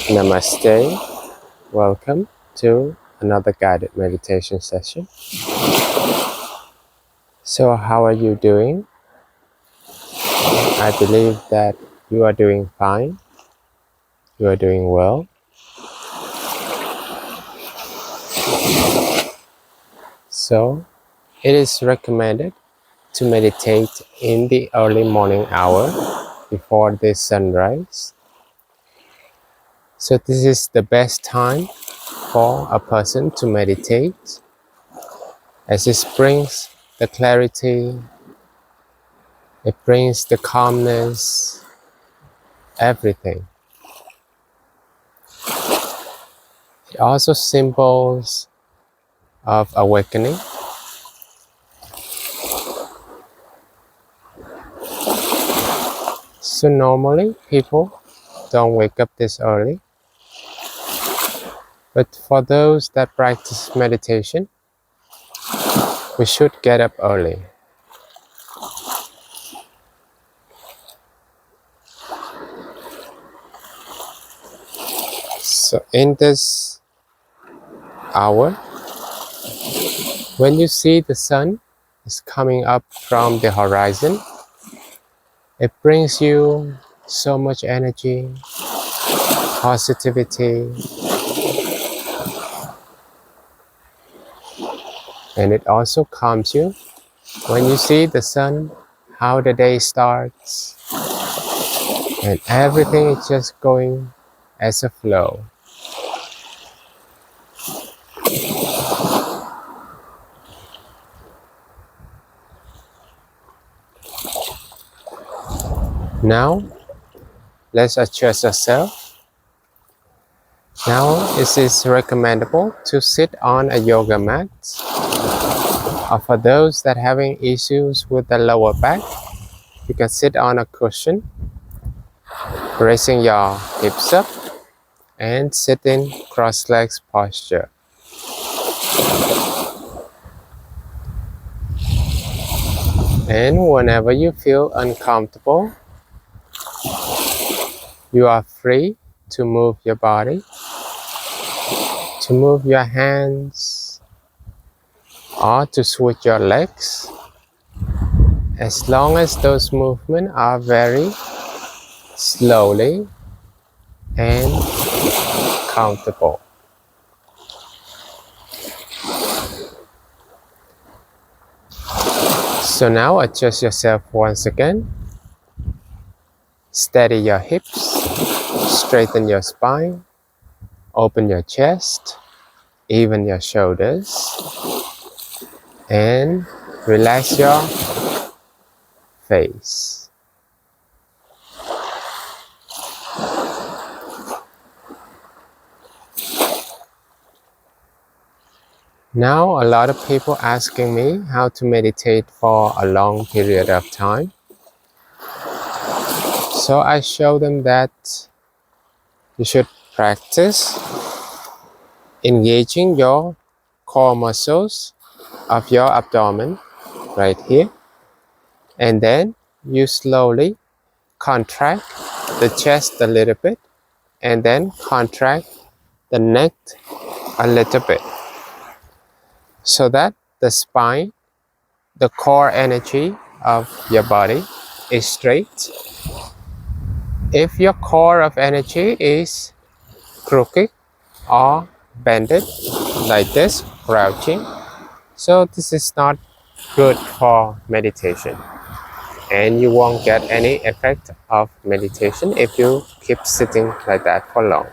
Namaste. Welcome to another guided meditation session. So, how are you doing? I believe that you are doing fine. You are doing well. So, it is recommended to meditate in the early morning hour before the sunrise. So, this is the best time for a person to meditate as it brings the clarity, it brings the calmness, everything. It also symbols of awakening. So normally people don't wake up this early, but for those that practice meditation, we should get up early. So in this hour, when you see the sun is coming up from the horizon, it brings you so much energy, positivity, and it also calms you when you see the sun, how the day starts, and everything is just going as a flow. Now, let's adjust ourselves. Now, it is recommendable to sit on a yoga mat. Or for those that having issues with the lower back, you can sit on a cushion, raising your hips up and sit in cross-legs posture. And whenever you feel uncomfortable, you are free to move your body, to move your hands, or to switch your legs, as long as those movements are very slowly and countable. So now adjust yourself once again. Steady your hips, straighten your spine, open your chest, even your shoulders, and relax your face. Now, a lot of people asking me how to meditate for a long period of time. So I show them that you should practice engaging your core muscles of your abdomen right here. And then you slowly contract the chest a little bit and then contract the neck a little bit, so that the spine, the core energy of your body is straight. If your core of energy is crooked or bended like this, crouching, so this is not good for meditation, and you won't get any effect of meditation if you keep sitting like that for long.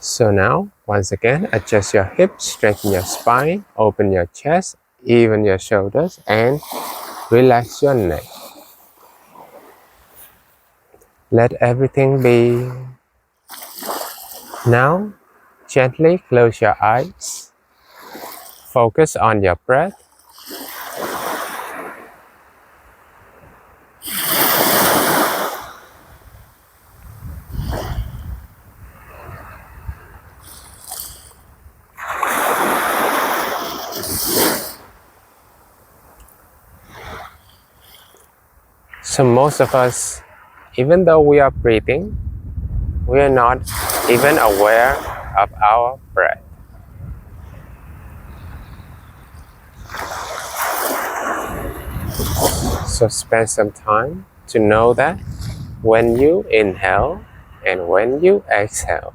So now, once again, adjust your hips, straighten your spine, open your chest, even your shoulders, and relax your neck. Let everything be. Now, gently close your eyes. Focus on your breath. So most of us Even though we are breathing, we are not even aware of our breath. So spend some time to know that when you inhale and when you exhale.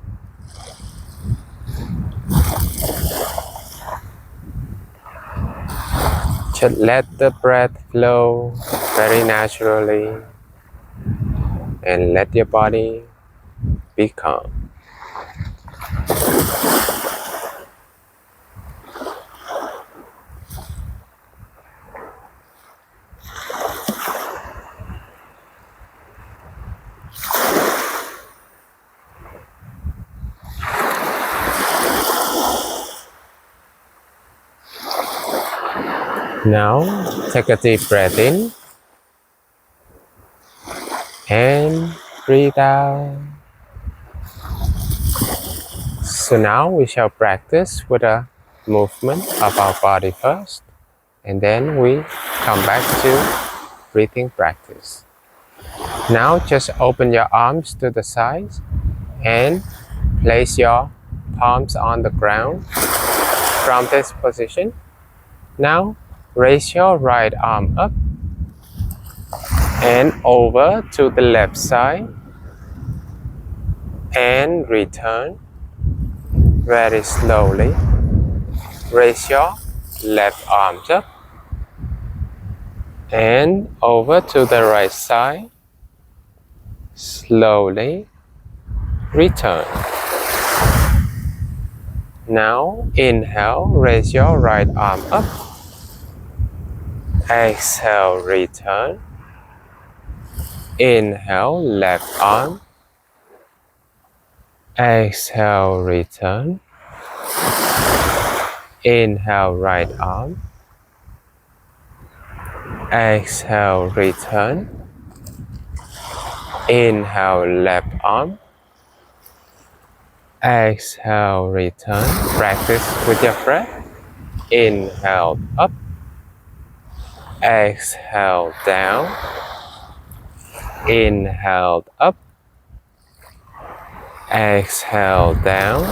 Just let the breath flow very naturally and let your body be calm. Now, take a deep breath in and breathe out. So now we shall practice with a movement of our body first, and then we come back to breathing practice. Now just open your arms to the sides and place your palms on the ground from this position. Now raise your right arm up and over to the left side and return very slowly. Raise your left arms up and over to the right side. Slowly return. Now inhale, raise your right arm up. Exhale, return. Inhale, left arm. Exhale, return. Inhale, right arm. Exhale, return. Inhale, left arm. Exhale, return. Practice with your breath. Inhale, up. Exhale, down. Inhale, up. Exhale, down.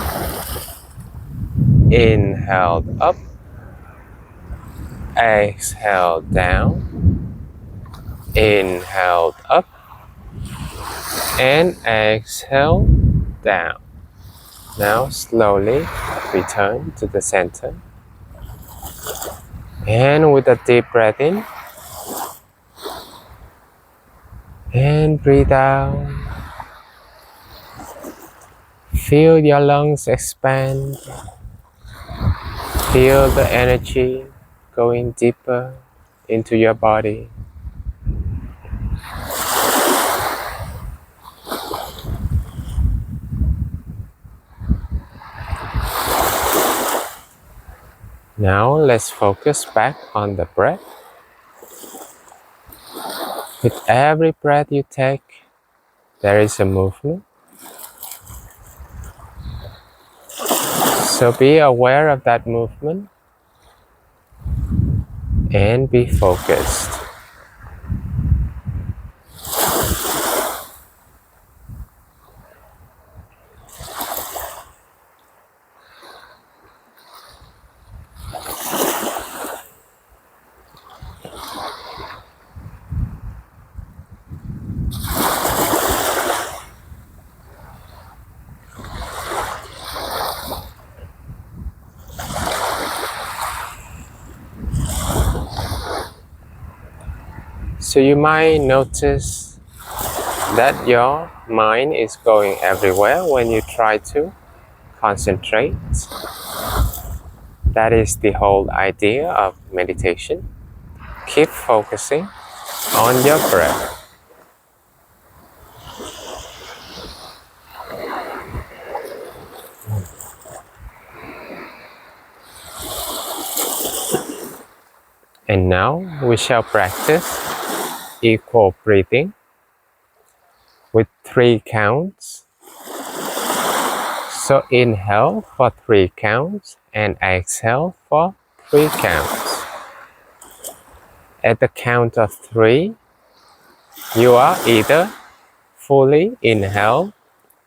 Inhale, up. Exhale, down. Inhale, up. And exhale, down. Now slowly return to the center. And with a deep breath in. And breathe out. Feel your lungs expand. Feel the energy going deeper into your body. Now let's focus back on the breath. With every breath you take, there is a movement. So be aware of that movement and be focused. So you might notice that your mind is going everywhere when you try to concentrate. That is the whole idea of meditation. Keep focusing on your breath. And now we shall practice equal breathing with 3 counts. So inhale for 3 counts and exhale for 3 counts. At the count of 3, you are either fully inhale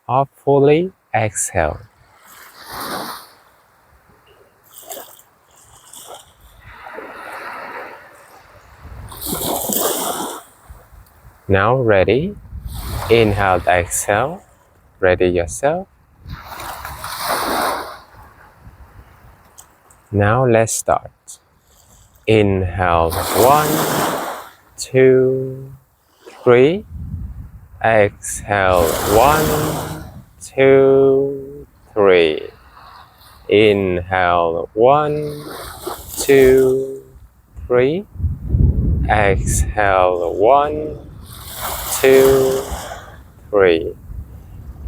or fully exhale. Now ready? Inhale, exhale. Ready yourself. Now let's start. Inhale, 1, 2, 3. Exhale, 1, 2, 3. Inhale, 1, 2, 3. Exhale, 1, 2, 3.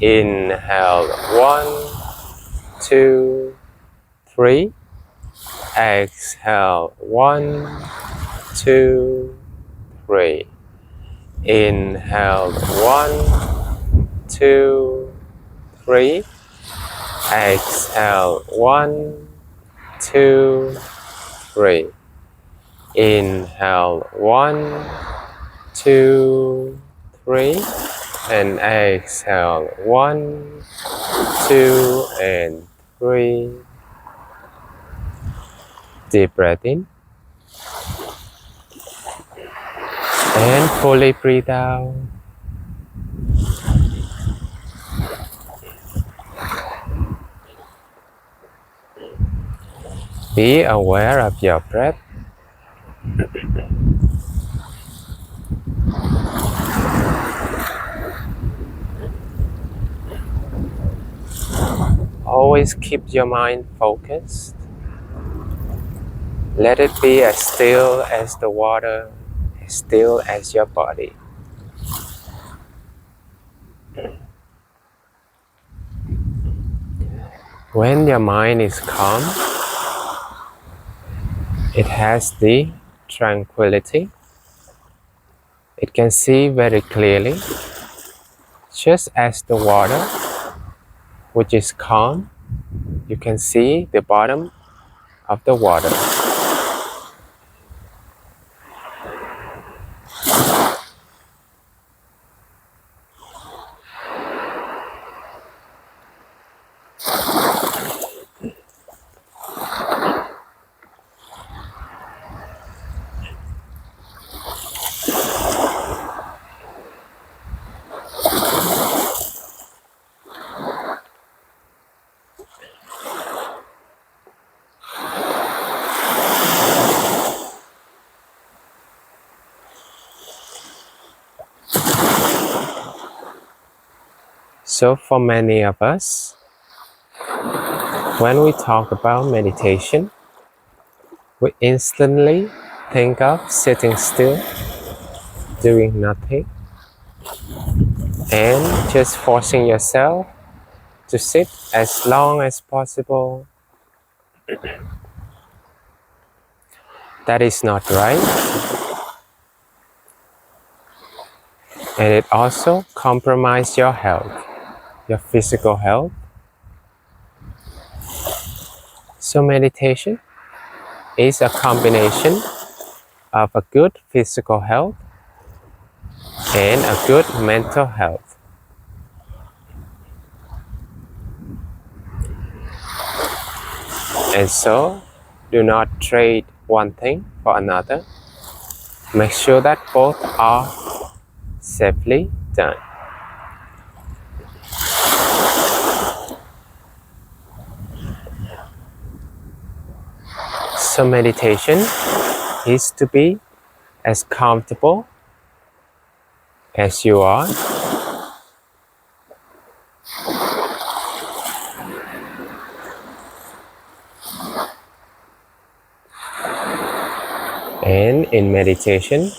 Inhale, 1, 2, 3. Exhale, 1, 2, 3. Inhale, 1, 2, 3. Exhale, 1, 2, 3. Inhale, 1, 2, 3. And exhale, 1, 2, and 3. Deep breath in. And fully breathe out. Be aware of your breath. Always keep your mind focused. Let it be as still as the water, as still as your body. When your mind is calm, it has the tranquility. It can see very clearly, just as the water, which is calm. You can see the bottom of the water. So for many of us, when we talk about meditation, we instantly think of sitting still, doing nothing, and just forcing yourself to sit as long as possible. That is not right. And it also compromises your health, your physical health. So meditation is a combination of a good physical health and a good mental health. And so, do not trade one thing for another. Make sure that both are safely done. So meditation is to be as comfortable as you are. And in meditation,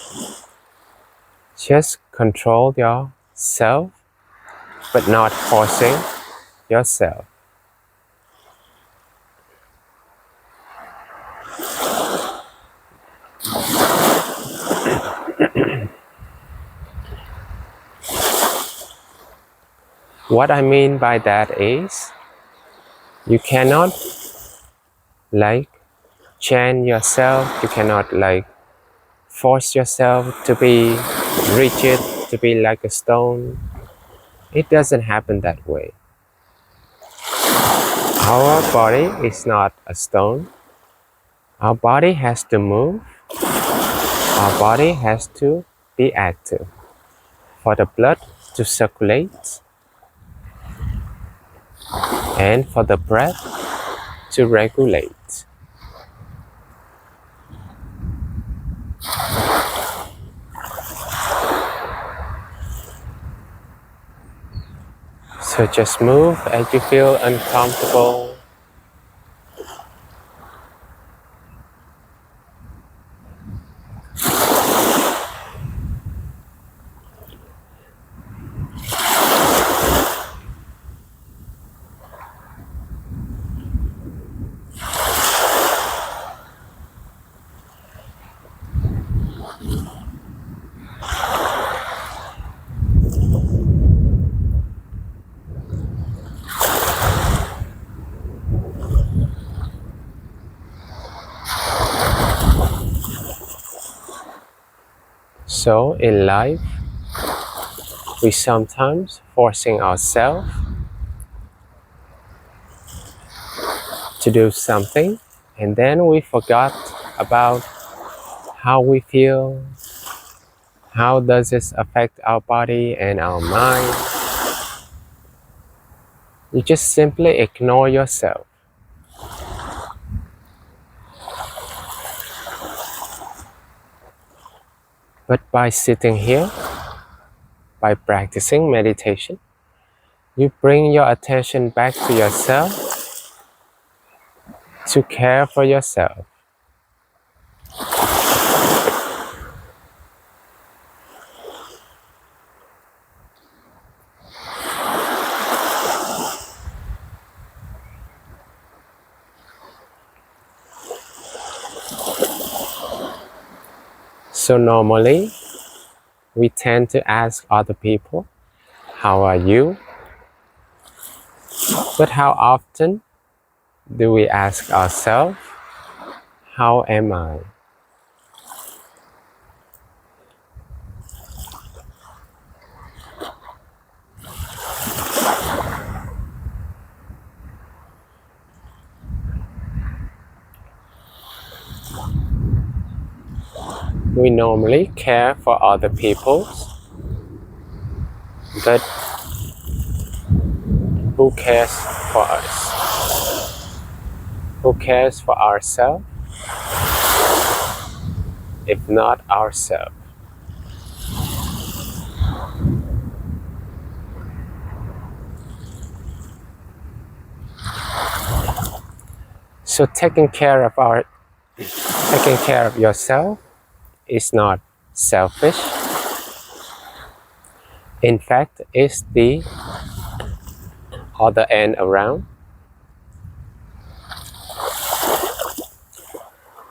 just control yourself, but not forcing yourself. What I mean by that is, you cannot chain yourself, you cannot force yourself to be rigid, to be like a stone. It doesn't happen that way. Our body is not a stone. Our body has to move. Our body has to be active for the blood to circulate and for the breath to regulate. So just move as you feel uncomfortable. So in life, we sometimes forcing ourselves to do something, and then we forgot about how we feel, how does this affect our body and our mind. You just simply ignore yourself. But by sitting here, by practicing meditation, you bring your attention back to yourself to care for yourself. So normally, we tend to ask other people, how are you? But how often do we ask ourselves, how am I? We normally care for other people, but who cares for us? Who cares for ourselves if not ourselves? So taking care of yourself is not selfish. In fact, it's the other end around.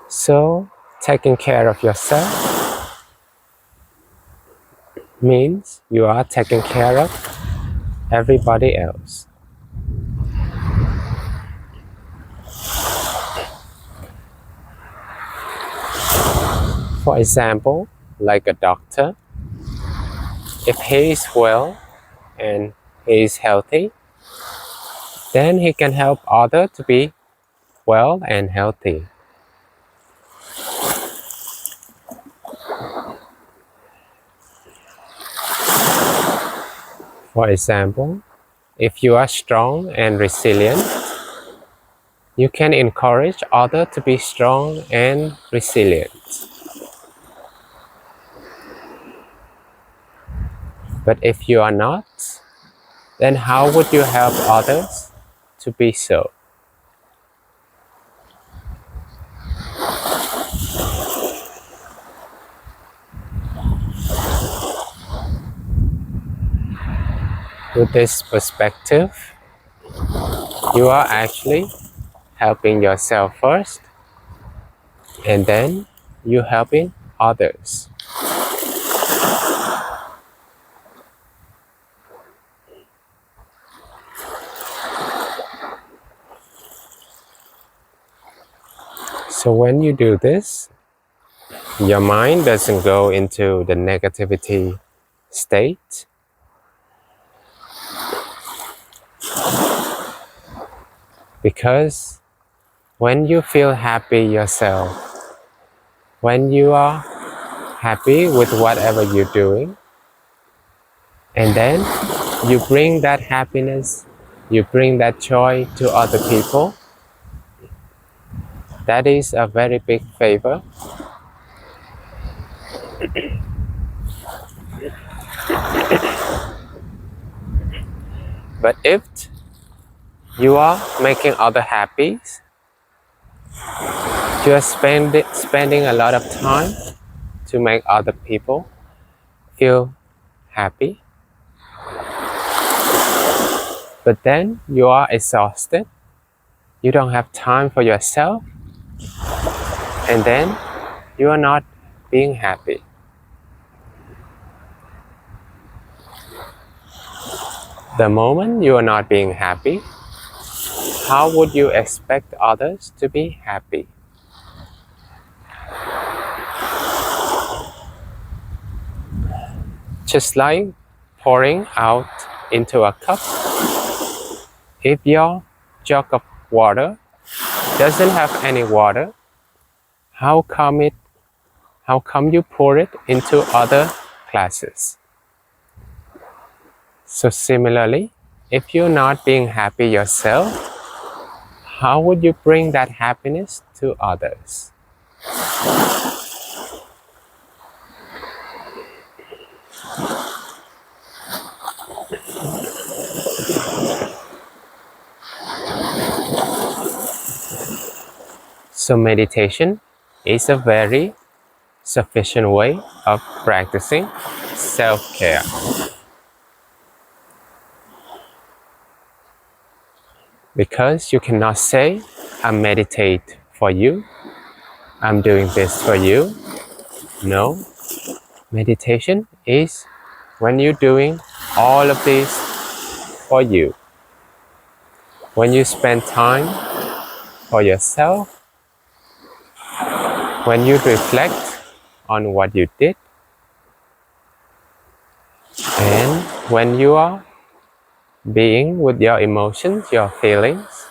So taking care of yourself means you are taking care of everybody else. For example, like a doctor, if he is well and he is healthy, then he can help others to be well and healthy. For example, if you are strong and resilient, you can encourage others to be strong and resilient. But if you are not, then how would you help others to be so? With this perspective, you are actually helping yourself first, and then you helping others. So when you do this, your mind doesn't go into the negativity state. Because when you feel happy yourself, when you are happy with whatever you're doing, and then you bring that happiness, you bring that joy to other people, that is a very big favor. But if you are making others happy, you are spending a lot of time to make other people feel happy. But then you are exhausted. You don't have time for yourself. And then you are not being happy. The moment you are not being happy, how would you expect others to be happy? Just like pouring out into a cup. If your jug of water doesn't have any water, how come you pour it into other glasses? So similarly, if you're not being happy yourself, how would you bring that happiness to others? So meditation is a very sufficient way of practicing self-care. Because you cannot say, I meditate for you, I'm doing this for you. No, meditation is when you're doing all of this for you. When you spend time for yourself, when you reflect on what you did, and when you are being with your emotions, your feelings,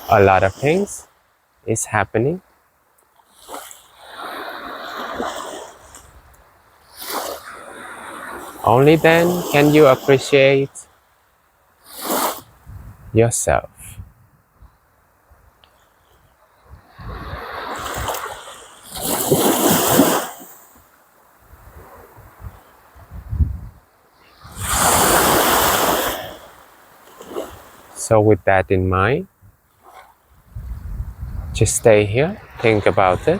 a lot of things is happening. Only then can you appreciate yourself. So with that in mind, just stay here, think about it.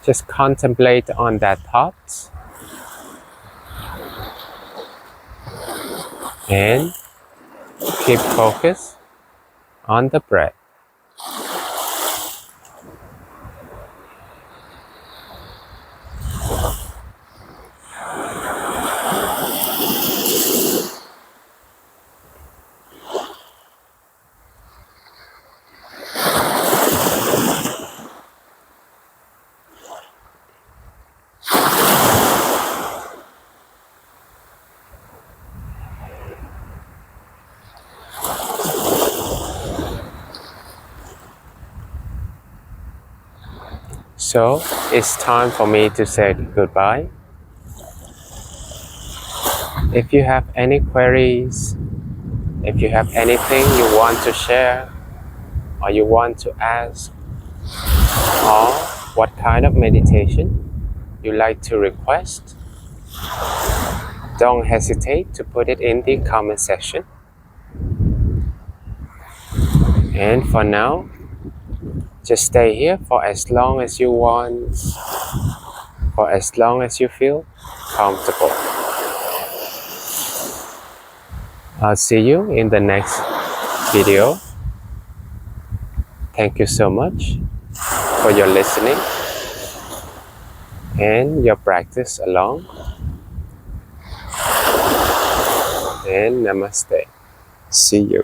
Just contemplate on that thought. And keep focus on the breath. So it's time for me to say goodbye. If you have any queries, if you have anything you want to share or you want to ask, or what kind of meditation you like to request, don't hesitate to put it in the comment section. And for now, just stay here for as long as you want, for as long as you feel comfortable. I'll see you in the next video. Thank you so much for your listening and your practice along. And namaste. See you.